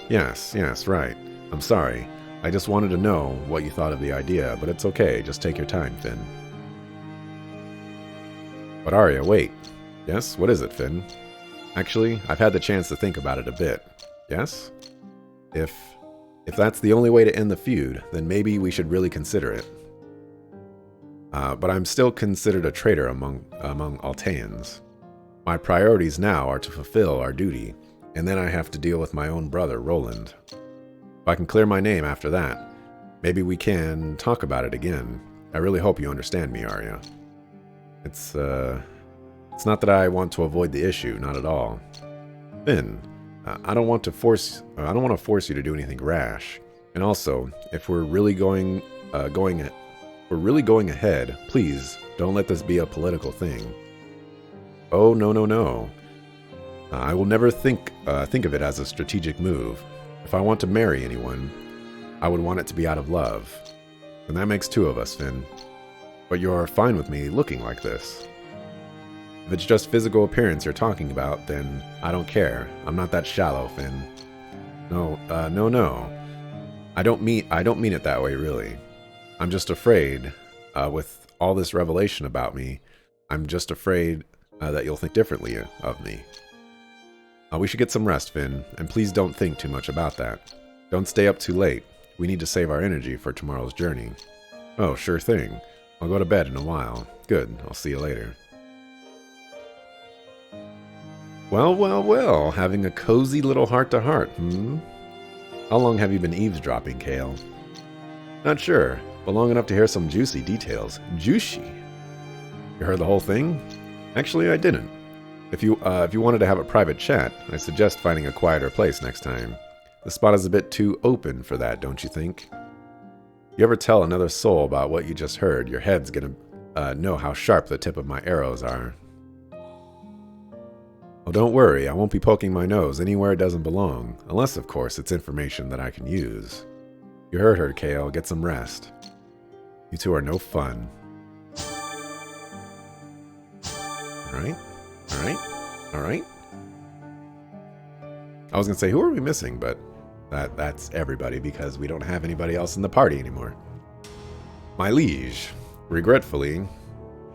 Yes, right. I'm sorry. I just wanted to know what you thought of the idea, but it's okay. Just take your time, Finn. But Arya, wait. Yes? What is it, Finn? Actually, I've had the chance to think about it a bit. Yes? If that's the only way to end the feud, then maybe we should really consider it. But I'm still considered a traitor among Alteans. My priorities now are to fulfill our duty, and then I have to deal with my own brother, Roland. If I can clear my name after that, maybe we can talk about it again. I really hope you understand me, Arya. It's not that I want to avoid the issue, not at all. Finn, I don't want to force you to do anything rash. And also, if we're really going ahead, please don't let this be a political thing. Oh, no. I will never think of it as a strategic move. If I want to marry anyone, I would want it to be out of love. And that makes two of us, Finn. But you're fine with me looking like this. If it's just physical appearance you're talking about, then I don't care. I'm not that shallow, Finn. No. I don't mean it that way, really. I'm just afraid, with all this revelation about me, I'm just afraid that you'll think differently of me. We should get some rest, Finn, and please don't think too much about that. Don't stay up too late. We need to save our energy for tomorrow's journey. Oh, sure thing. I'll go to bed in a while. Good, I'll see you later. Well, having a cozy little heart-to-heart, How long have you been eavesdropping, Kale? Not sure, but long enough to hear some juicy details. Juicy? You heard the whole thing? Actually, I didn't. If you wanted to have a private chat, I suggest finding a quieter place next time. The spot is a bit too open for that, don't you think? You ever tell another soul about what you just heard, your head's gonna know how sharp the tip of my arrows are. Oh, don't worry, I won't be poking my nose anywhere it doesn't belong, unless, of course, it's information that I can use. You heard her, Kale. Get some rest. You two are no fun. Alright. I was gonna say, who are we missing, but that's everybody, because we don't have anybody else in the party anymore. My liege, regretfully,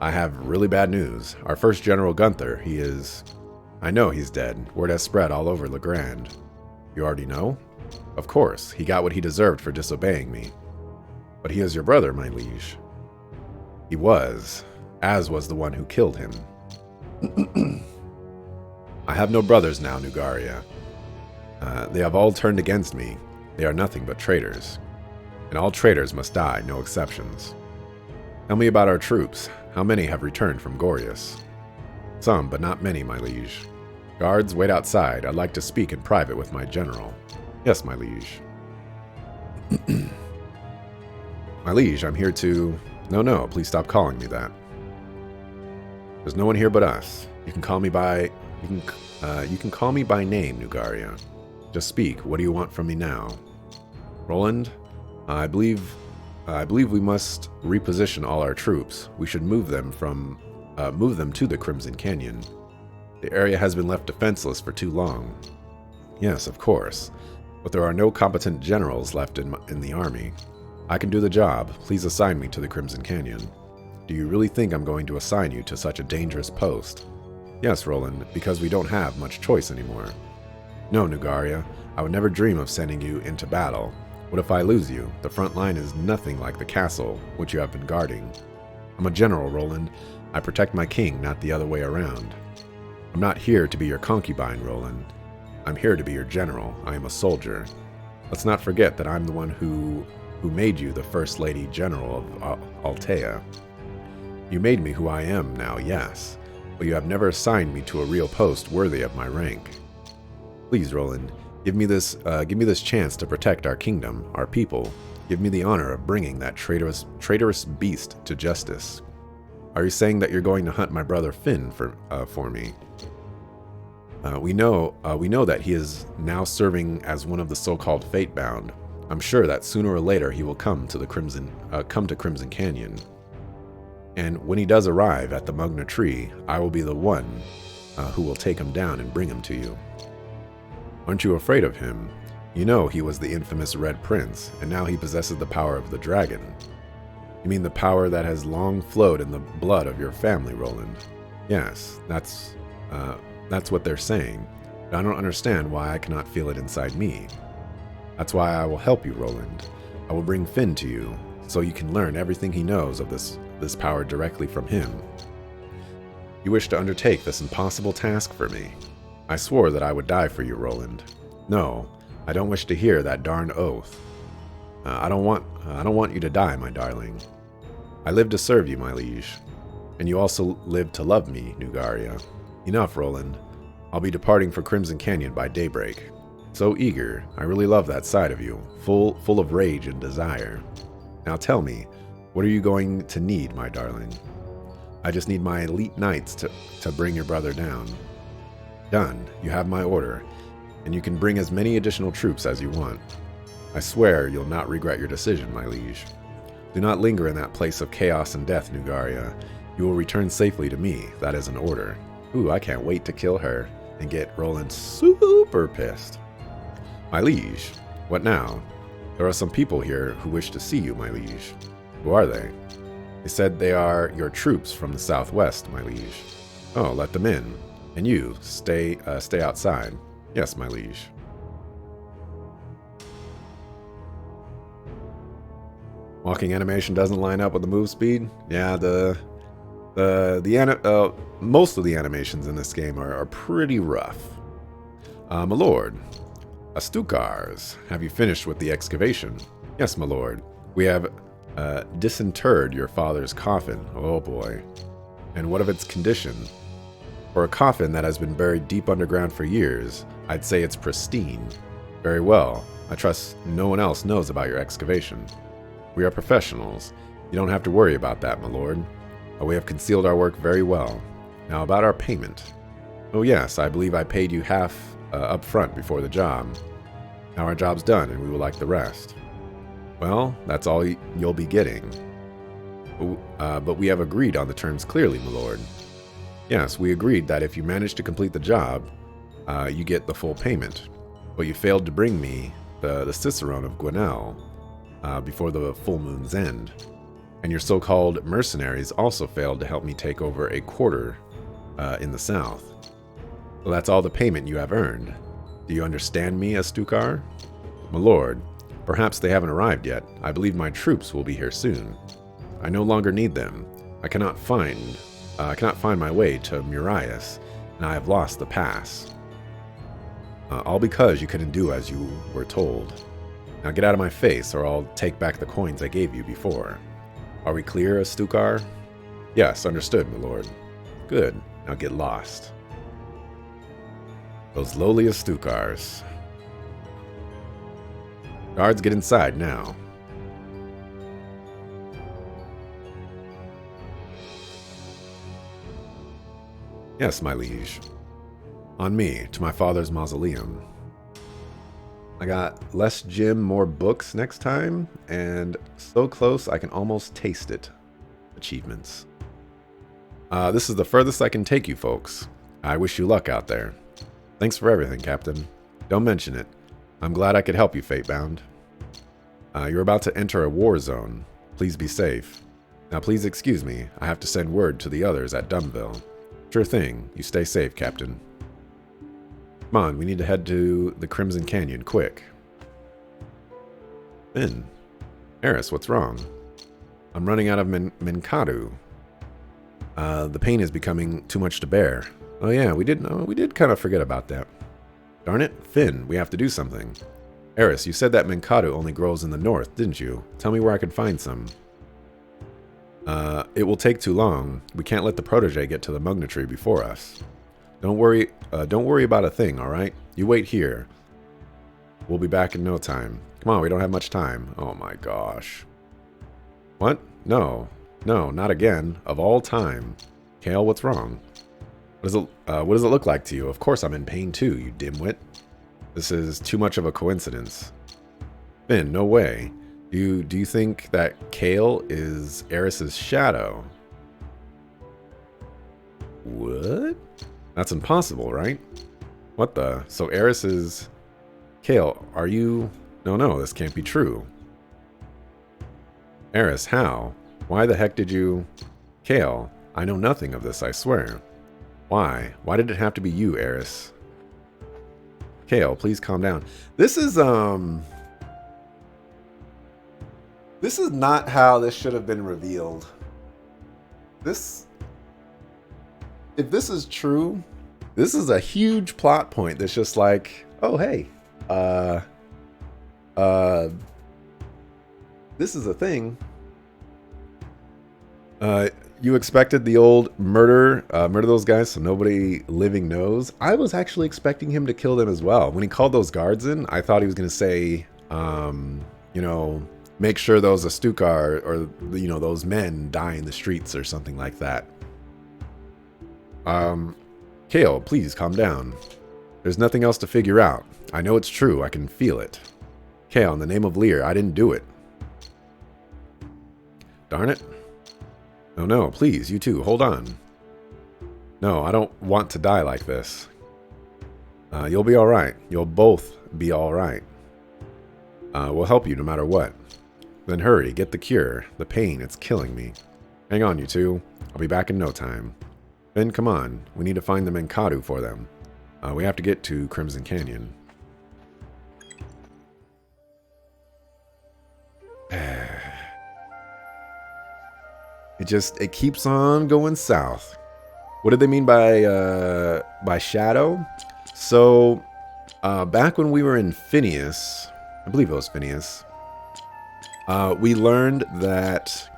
I have really bad news. Our first General Gunther, I know he's dead. Word has spread all over Legrand. You already know? Of course, he got what he deserved for disobeying me. But he is your brother, my liege. He was, as was the one who killed him. I have no brothers now, Nugaria. They have all turned against me. They are nothing but traitors. And all traitors must die, no exceptions. Tell me about our troops. How many have returned from Gorius? Some, but not many, my liege. Guards, wait outside. I'd like to speak in private with my general. Yes, my liege. My liege, I'm here to... No, please stop calling me that. There's no one here but us. You can call me by... You can call me by name, Nugaria. Just speak. What do you want from me now? Roland, I believe we must reposition all our troops. We should move them to the Crimson Canyon. The area has been left defenseless for too long. Yes, of course. But there are no competent generals left in the army. I can do the job. Please assign me to the Crimson Canyon. Do you really think I'm going to assign you to such a dangerous post? Yes, Roland, because we don't have much choice anymore. No, Nugaria, I would never dream of sending you into battle. What if I lose you? The front line is nothing like the castle, which you have been guarding. I'm a general, Roland. I protect my king, not the other way around. I'm not here to be your concubine, Roland. I'm here to be your general. I am a soldier. Let's not forget that I'm the one who made you the First Lady General of Altea. You made me who I am now, yes, but you have never assigned me to a real post worthy of my rank. Please, Roland, give me this chance to protect our kingdom, our people. Give me the honor of bringing that traitorous beast to justice. Are you saying that you're going to hunt my brother Finn for me? We know that he is now serving as one of the so-called Fatebound. I'm sure that sooner or later he will come to Crimson Canyon. And when he does arrive at the Mugna Tree, I will be the one who will take him down and bring him to you. Aren't you afraid of him? You know he was the infamous Red Prince, and now he possesses the power of the dragon. You mean the power that has long flowed in the blood of your family, Roland? Yes, that's what they're saying, but I don't understand why I cannot feel it inside me. That's why I will help you, Roland. I will bring Finn to you, so you can learn everything he knows of this power directly from him. You wish to undertake this impossible task for me? I swore that I would die for you, Roland. No, I don't wish to hear that darn oath. I don't want you to die, my darling. I live to serve you, my liege. And you also live to love me, Nugaria. Enough, Roland. I'll be departing for Crimson Canyon by daybreak. So eager. I really love that side of you, full of rage and desire. Now tell me, what are you going to need, my darling? I just need my elite knights to bring your brother down. Done. You have my order, and you can bring as many additional troops as you want. I swear you'll not regret your decision, my liege. Do not linger in that place of chaos and death, Nugaria. You will return safely to me. That is an order. Ooh, I can't wait to kill her and get Roland super pissed. My liege, what now? There are some people here who wish to see you, my liege. Who are they? They said they are your troops from the southwest, my liege. Oh, let them in. And you, stay outside. Yes, my liege. Walking animation doesn't line up with the move speed. Yeah, most of the animations in this game are pretty rough. My lord, Astukars, have you finished with the excavation? Yes, my lord. We have disinterred your father's coffin. Oh boy. And what of its condition? For a coffin that has been buried deep underground for years, I'd say it's pristine. Very well. I trust no one else knows about your excavation. We are professionals. You don't have to worry about that, my lord. We have concealed our work very well. Now about our payment. Oh yes, I believe I paid you half up front before the job. Now our job's done and we will like the rest. Well, that's all you'll be getting. But we have agreed on the terms clearly, my lord. Yes, we agreed that if you manage to complete the job, you get the full payment. But you failed to bring me the Cicerone of Gwinnell before the full moon's end. And your so-called mercenaries also failed to help me take over a quarter in the south. So that's all the payment you have earned. Do you understand me, Astukar? My lord, perhaps they haven't arrived yet. I believe my troops will be here soon. I no longer need them. I cannot find my way to Murias, and I have lost the pass. All because you couldn't do as you were told. Now get out of my face, or I'll take back the coins I gave you before. Are we clear, Astukar? Yes, understood, my lord. Good. Now get lost. Those lowly Astukars. Guards, get inside now. Yes, my liege. On me, to my father's mausoleum. I got less gym, more books next time, and so close I can almost taste it. Achievements. This is the furthest I can take you, folks. I wish you luck out there. Thanks for everything, Captain. Don't mention it. I'm glad I could help you, Fatebound. You're about to enter a war zone. Please be safe. Now please excuse me. I have to send word to the others at Dumville. Sure thing. You stay safe, Captain. Come on, we need to head to the Crimson Canyon, quick. Finn. Eris, what's wrong? I'm running out of Minkadu. The pain is becoming too much to bear. Oh yeah, we did kind of forget about that. Darn it, Finn, we have to do something. Eris, you said that Minkadu only grows in the north, didn't you? Tell me where I can find some. It will take too long. We can't let the protege get to the Mugna tree before us. Don't worry about a thing, alright? You wait here. We'll be back in no time. Come on, we don't have much time. Oh my gosh. What? No, not again. Of all time. Kale, what's wrong? What does it look like to you? Of course I'm in pain too, you dimwit. This is too much of a coincidence. Finn, no way. Do you think that Kale is Eris's shadow? What? That's impossible, right? What the? So Eris is... Kale, are you... No, this can't be true. Eris, how? Why the heck did you... Kale, I know nothing of this, I swear. Why? Why did it have to be you, Eris? Kale, please calm down. This is not how this should have been revealed. If this is true, this is a huge plot point that's just like, oh hey, this is a thing. You expected the old murder those guys so nobody living knows. I was actually expecting him to kill them as well. When he called those guards in, I thought he was going to say, you know, make sure those Astukar or, you know, those men die in the streets or something like that. Kale, please calm down. There's nothing else to figure out. I know it's true. I can feel it. Kale, in the name of Lear, I didn't do it. Darn it. No, please, you too, hold on. No, I don't want to die like this. You'll be alright. You'll both be alright. We'll help you no matter what. Then hurry, get the cure. The pain, it's killing me. Hang on, you two. I'll be back in no time. Ben, come on. We need to find the Minkadu for them. We have to get to Crimson Canyon. It keeps on going south. What did they mean by shadow? So, back when we were in Phineas, I believe it was Phineas, we learned that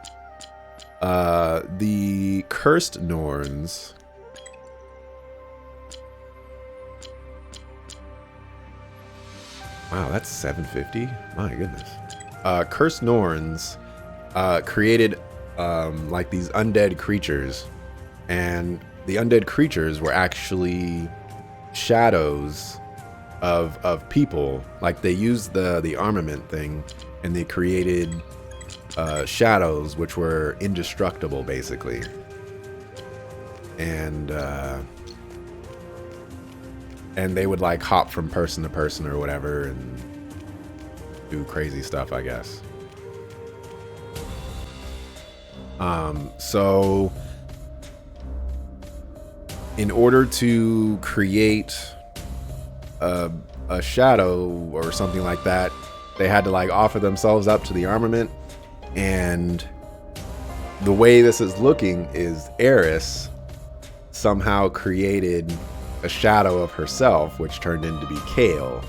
the cursed Norns wow, that's 750? My goodness. Cursed Norns created like these undead creatures, and the undead creatures were actually shadows of people. Like they used the armament thing, and they created shadows which were indestructible, basically. And they would like hop from person to person or whatever and do crazy stuff, I guess. So in order to create a shadow or something like that, they had to like offer themselves up to the armament. And the way this is looking is Eris somehow created a shadow of herself, which turned into be Kale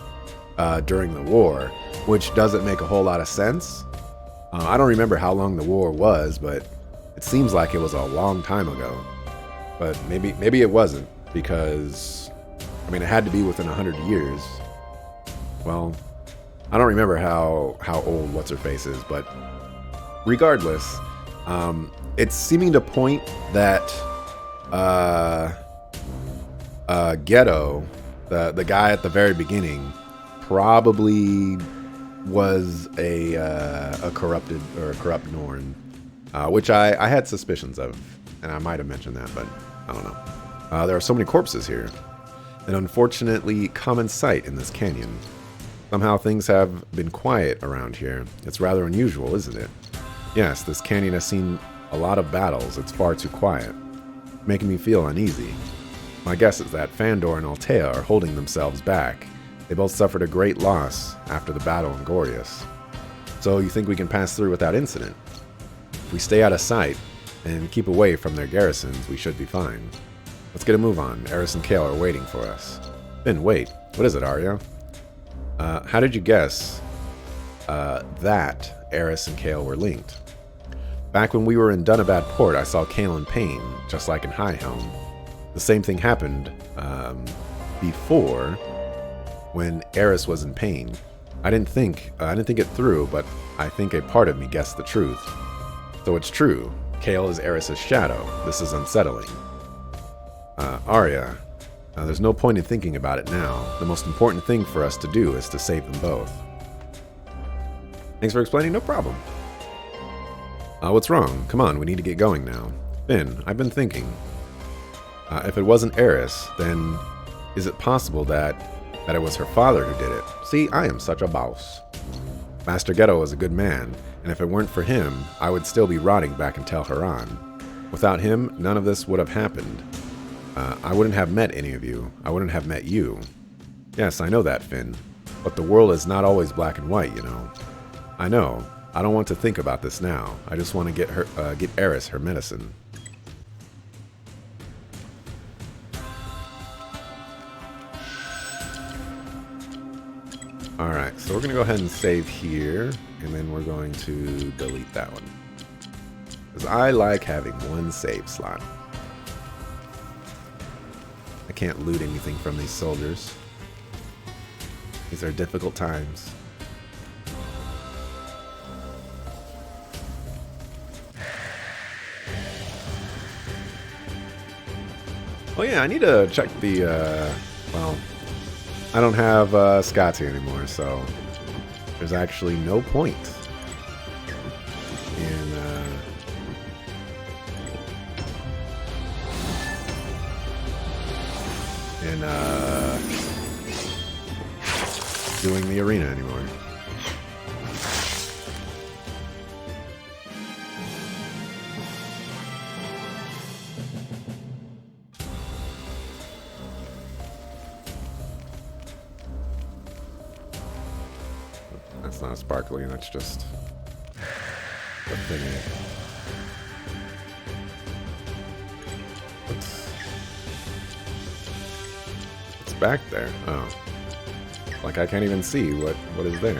during the war, which doesn't make a whole lot of sense. I don't remember how long the war was, but it seems like it was a long time ago. But maybe it wasn't, because I mean, it had to be within 100 years. Well, I don't remember how old What's-Her-Face is, but regardless, it's seeming to point that Ghetto, the guy at the very beginning, probably was a corrupt Norn, which I had suspicions of, and I might have mentioned that, but I don't know. There are so many corpses here, an unfortunately common sight in this canyon. Somehow things have been quiet around here. It's rather unusual, isn't it? Yes, this canyon has seen a lot of battles. It's far too quiet, making me feel uneasy. My guess is that Fandor and Altea are holding themselves back. They both suffered a great loss after the battle in Gorius. So you think we can pass through without incident? If we stay out of sight and keep away from their garrisons, we should be fine. Let's get a move on. Eris and Kale are waiting for us. Finn, wait. What is it, Arya? How did you guess that Eris and Kale were linked? Back when we were in Dunabad Port, I saw Kale in pain, just like in High Helm. The same thing happened before, when Eris was in pain. I didn't think it through, but I think a part of me guessed the truth. So it's true. Kale is Eris's shadow. This is unsettling. Arya, there's no point in thinking about it now. The most important thing for us to do is to save them both. Thanks for explaining. No problem. What's wrong? Come on, we need to get going now. Finn, I've been thinking. If it wasn't Eris, then is it possible that it was her father who did it? See, I am such a boss. Master Ghetto was a good man, and if it weren't for him, I would still be rotting back in Tel Haran. Without him, none of this would have happened. I wouldn't have met any of you. I wouldn't have met you. Yes, I know that, Finn. But the world is not always black and white, you know. I know. I don't want to think about this now. I just want to get Eris her medicine. Alright, so we're going to go ahead and save here, and then we're going to delete that one. Because I like having one save slot. I can't loot anything from these soldiers. These are difficult times. Oh yeah, I need to check the, well, I don't have Scotty anymore, so there's actually no point in doing the arena anymore. That's not sparkly, that's just a thingy. What's back there? Oh. Like I can't even see what is there.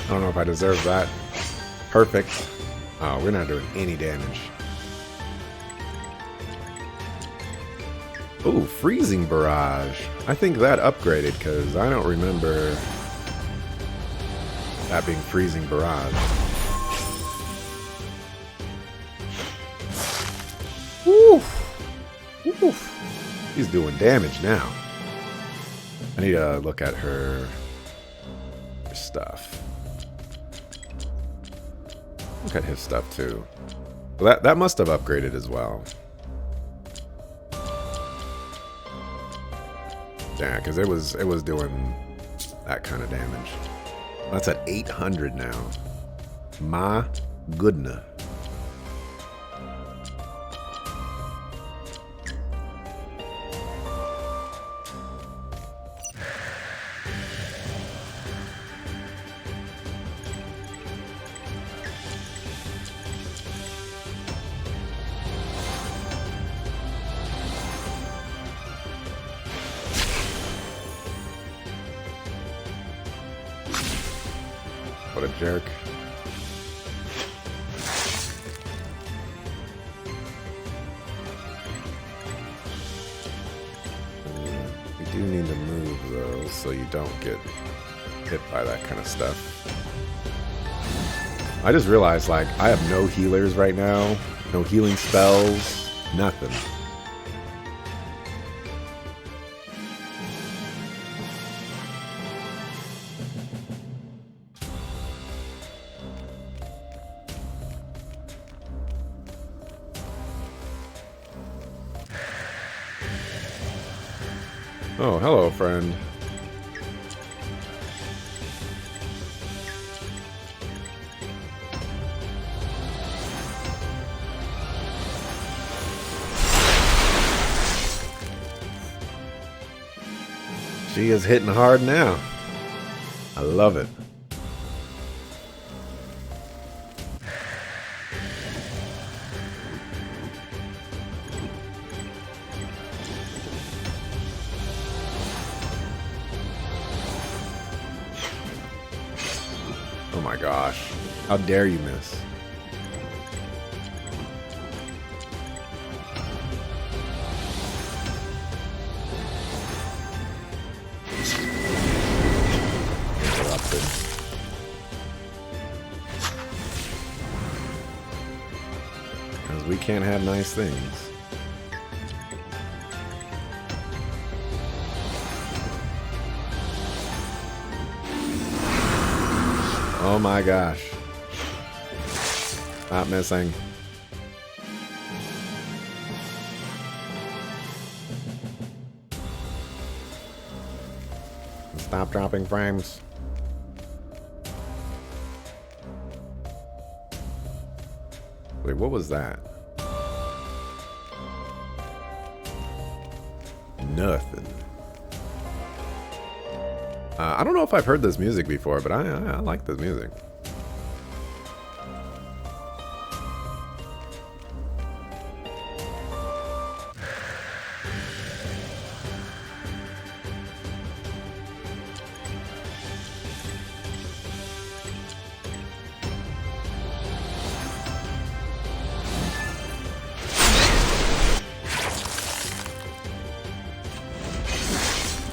I don't know if I deserve that. Perfect. Oh, we're not doing any damage. Ooh, freezing barrage. I think that upgraded because I don't remember that being freezing barrage. Woof. Woof. He's doing damage now. I need to look at her stuff. Look at his stuff too. Well, that must have upgraded as well. Yeah, because it was doing that kind of damage. That's at 800 now. My goodness. What a jerk. You do need to move, though, so you don't get hit by that kind of stuff. I just realized, like, I have no healers right now. No healing spells. Nothing. Oh, hello, friend. She is hitting hard now. I love it. Oh my gosh. How dare you miss? Interrupted. Because we can't have nice things. Oh my gosh. Not missing. Stop dropping frames. Wait, what was that? Nothing. I don't know if I've heard this music before, but I like this music.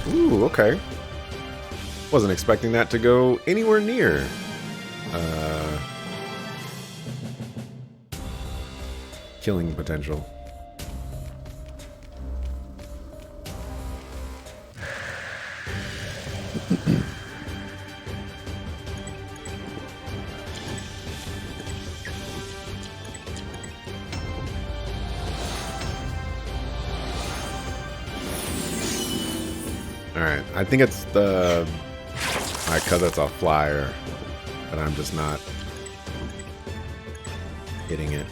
Ooh, okay. Wasn't expecting that to go anywhere near. Killing potential. Alright, I think it's the... Alright, because it's a flyer, but I'm just not hitting it.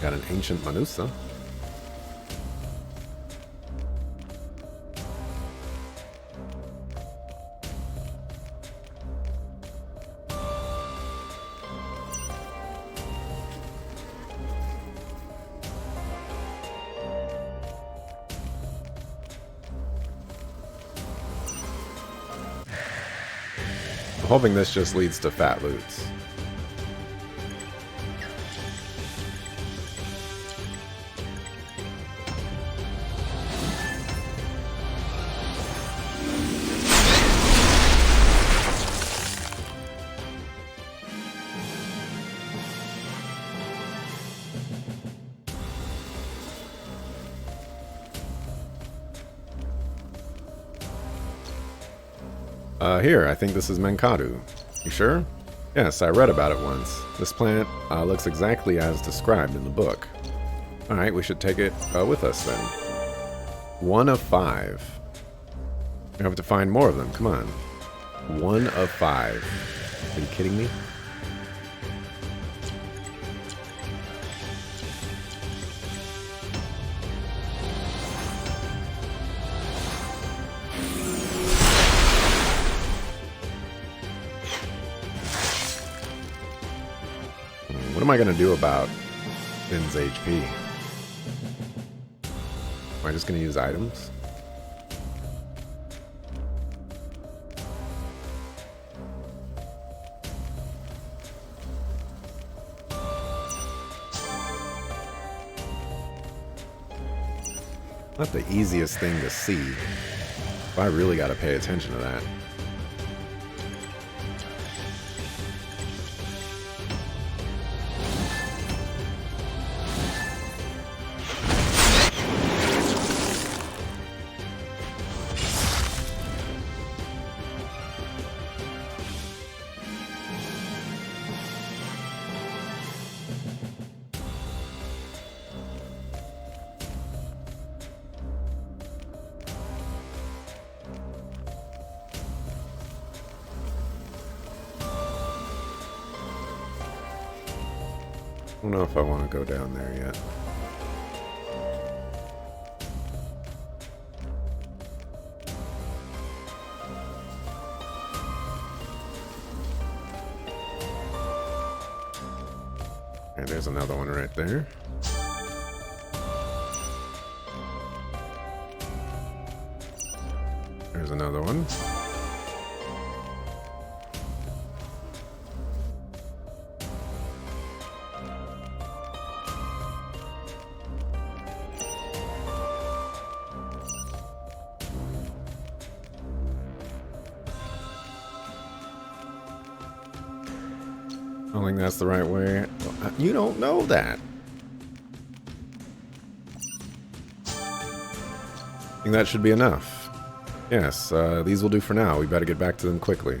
Got an ancient Manusa. I'm hoping this just leads to fat loots. Here, I think this is Menkadu. You sure? Yes, I read about it once. This plant looks exactly as described in the book. Alright, we should take it with us then. 1 of 5. We have to find more of them, come on. 1 of 5. Are you kidding me? am I going to do about Finn's HP? Am I just going to use items? Not the easiest thing to see. But I really got to pay attention to that. I don't know if I want to go down there yet. And there's another one right there. There's another one. I don't think that's the right way. You don't know that. I think that should be enough. Yes, these will do for now. We better get back to them quickly.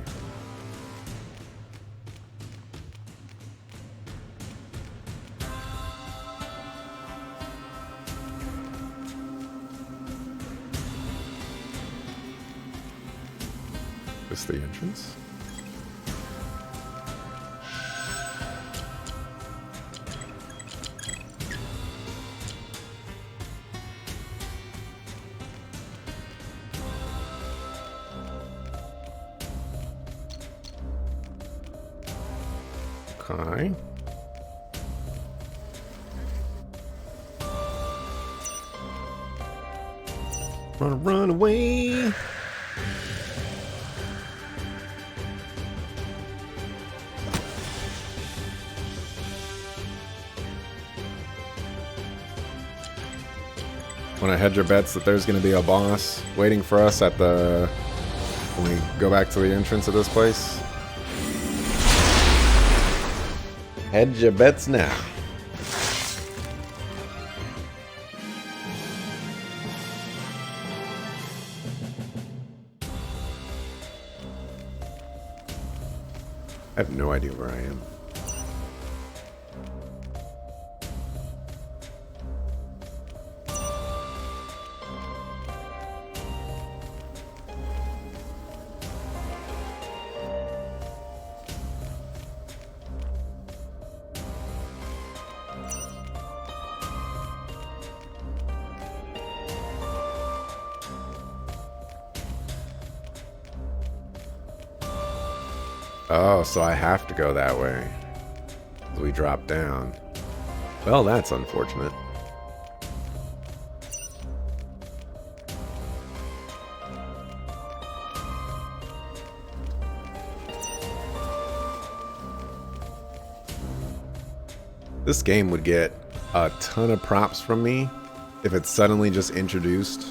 Is this the entrance? Okay. Run away. Want to hedge your bets that there's going to be a boss waiting for us at the... when we go back to the entrance of this place? Hedge your bets now. I have no idea where I am. Oh, so I have to go that way. We drop down. Well, that's unfortunate. This game would get a ton of props from me if it suddenly just introduced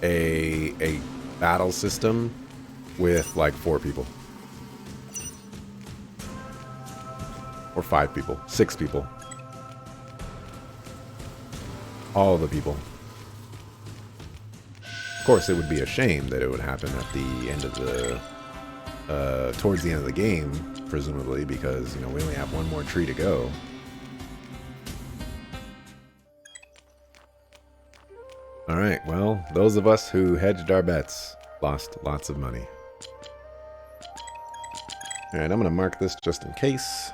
a battle system with like 4 people. Or 5 people. 6 people. All the people. Of course, it would be a shame that it would happen at the end of the... towards the end of the game, presumably, because, you know, we only have one more tree to go. Alright, well, those of us who hedged our bets lost lots of money. Alright, I'm going to mark this just in case.